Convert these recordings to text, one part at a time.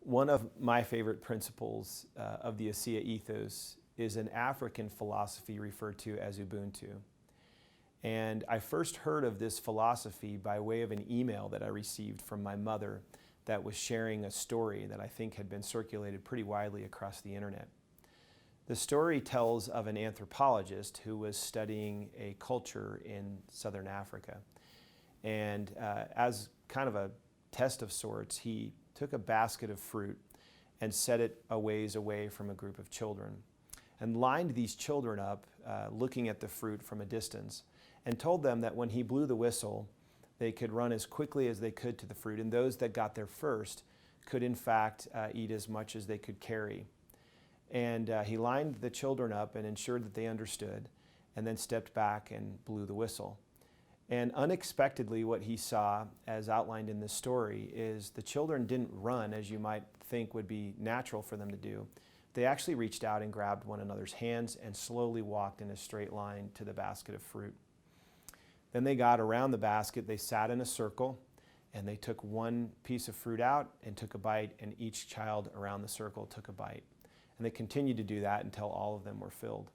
One of my favorite principles of the ASEA Ethos is an African philosophy referred to as Ubuntu. And I first heard of this philosophy by way of an email that I received from my mother that was sharing a story that I think had been circulated pretty widely across the internet. The story tells of an anthropologist who was studying a culture in southern Africa. And as kind of a test of sorts, he took a basket of fruit and set it a ways away from a group of children and lined these children up looking at the fruit from a distance and told them that when he blew the whistle, they could run as quickly as they could to the fruit, and those that got there first could in fact eat as much as they could carry. And he lined the children up and ensured that they understood, and then stepped back and blew the whistle. And unexpectedly, what he saw, as outlined in this story, is the children didn't run as you might think would be natural for them to do. They actually reached out and grabbed one another's hands and slowly walked in a straight line to the basket of fruit. Then they got around the basket, they sat in a circle, and they took one piece of fruit out and took a bite, and each child around the circle took a bite. And they continued to do that until all of them were filled.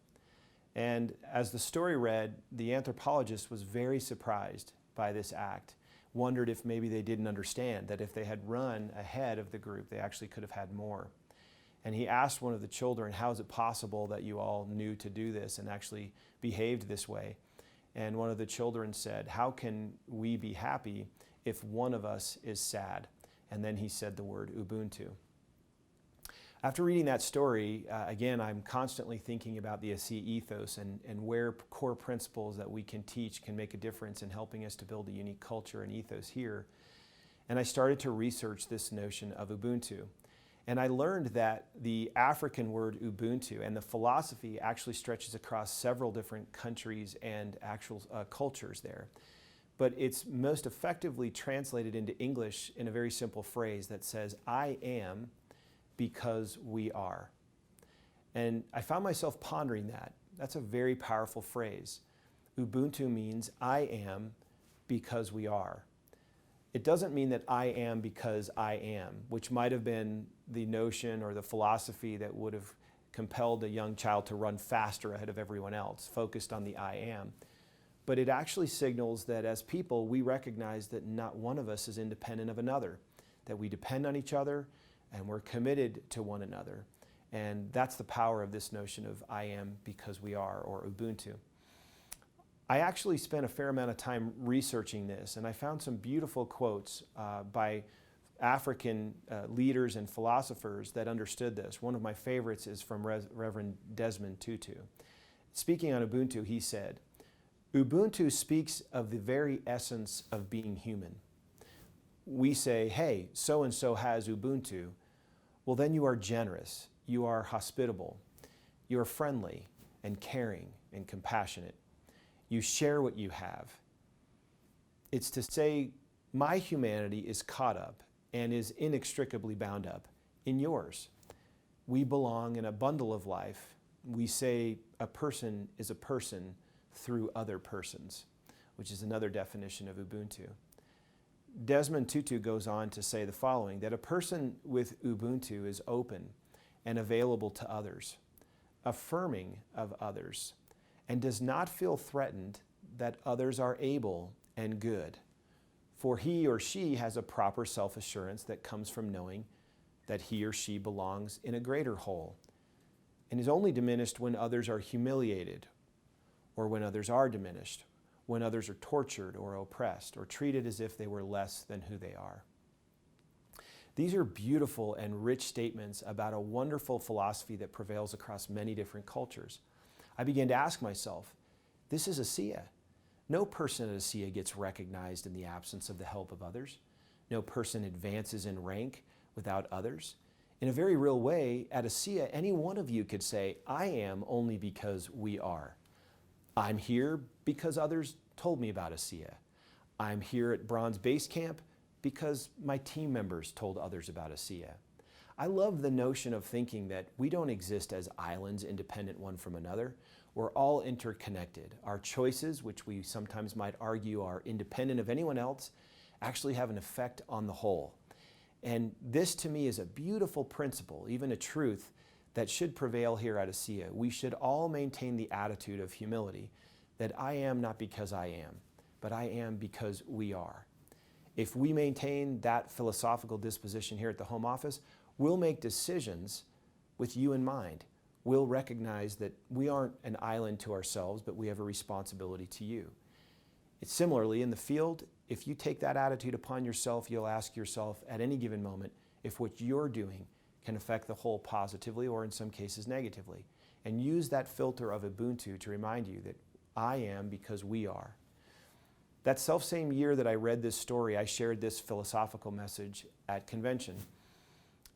And as the story read, the anthropologist was very surprised by this act, wondered if maybe they didn't understand that if they had run ahead of the group, they actually could have had more. And he asked one of the children, how is it possible that you all knew to do this and actually behaved this way? And one of the children said, how can we be happy if one of us is sad? And then he said the word Ubuntu. After reading that story, again, I'm constantly thinking about the ASEA Ethos and where core principles that we can teach can make a difference in helping us to build a unique culture and ethos here. And I started to research this notion of Ubuntu. And I learned that the African word Ubuntu and the philosophy actually stretches across several different countries and actual cultures there. But it's most effectively translated into English in a very simple phrase that says, I am because we are. And I found myself pondering that. That's a very powerful phrase. Ubuntu means I am because we are. It doesn't mean that I am because I am, which might have been the notion or the philosophy that would have compelled a young child to run faster ahead of everyone else, focused on the I am. But it actually signals that as people, we recognize that not one of us is independent of another, that we depend on each other and we're committed to one another. And that's the power of this notion of I am because we are, or Ubuntu. I actually spent a fair amount of time researching this, and I found some beautiful quotes by African leaders and philosophers that understood this. One of my favorites is from Reverend Desmond Tutu. Speaking on Ubuntu, he said, Ubuntu speaks of the very essence of being human. We say, hey, so-and-so has Ubuntu. Well, then you are generous, you are hospitable, you are friendly and caring and compassionate. You share what you have. It's to say my humanity is caught up and is inextricably bound up in yours. We belong in a bundle of life. We say a person is a person through other persons, which is another definition of Ubuntu. Desmond Tutu goes on to say the following, that a person with Ubuntu is open and available to others, affirming of others, and does not feel threatened that others are able and good. For he or she has a proper self-assurance that comes from knowing that he or she belongs in a greater whole, and is only diminished when others are humiliated, or when others are diminished, when others are tortured or oppressed, or treated as if they were less than who they are. These are beautiful and rich statements about a wonderful philosophy that prevails across many different cultures. I began to ask myself, this is ASEA. No person at ASEA gets recognized in the absence of the help of others. No person advances in rank without others. In a very real way, at ASEA, any one of you could say, I am only because we are. I'm here because others told me about ASEA. I'm here at Bronze Base Camp because my team members told others about ASEA. I love the notion of thinking that we don't exist as islands independent one from another. We're all interconnected. Our choices, which we sometimes might argue are independent of anyone else, actually have an effect on the whole. And this to me is a beautiful principle, even a truth that should prevail here at ASEA. We should all maintain the attitude of humility, that I am not because I am, but I am because we are. If we maintain that philosophical disposition here at the home office, we'll make decisions with you in mind. We'll recognize that we aren't an island to ourselves, but we have a responsibility to you. It's similarly in the field, if you take that attitude upon yourself, you'll ask yourself at any given moment if what you're doing can affect the whole positively or in some cases negatively. And use that filter of Ubuntu to remind you that I am because we are. That self-same year that I read this story, I shared this philosophical message at convention.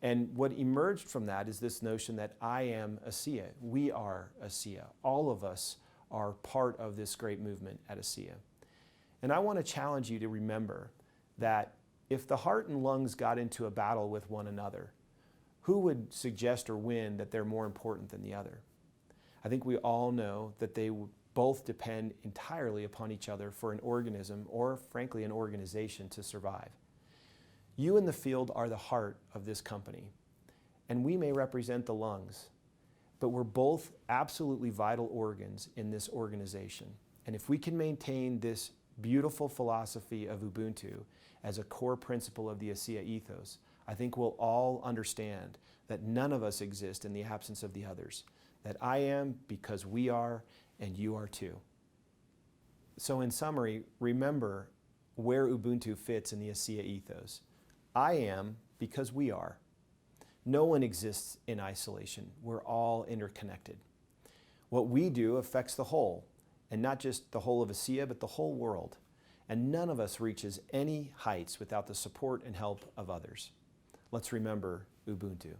And what emerged from that is this notion that I am ASEA. We are ASEA. All of us are part of this great movement at ASEA. And I want to challenge you to remember that if the heart and lungs got into a battle with one another, who would suggest or win that they're more important than the other? I think we all know that they both depend entirely upon each other for an organism or, frankly, an organization to survive. You in the field are the heart of this company, and we may represent the lungs, but we're both absolutely vital organs in this organization. And if we can maintain this beautiful philosophy of Ubuntu as a core principle of the ASEA ethos, I think we'll all understand that none of us exist in the absence of the others, that I am because we are and you are too. So in summary, remember where Ubuntu fits in the ASEA ethos. I am because we are. No one exists in isolation. We're all interconnected. What we do affects the whole, and not just the whole of ASEA, but the whole world. And none of us reaches any heights without the support and help of others. Let's remember Ubuntu.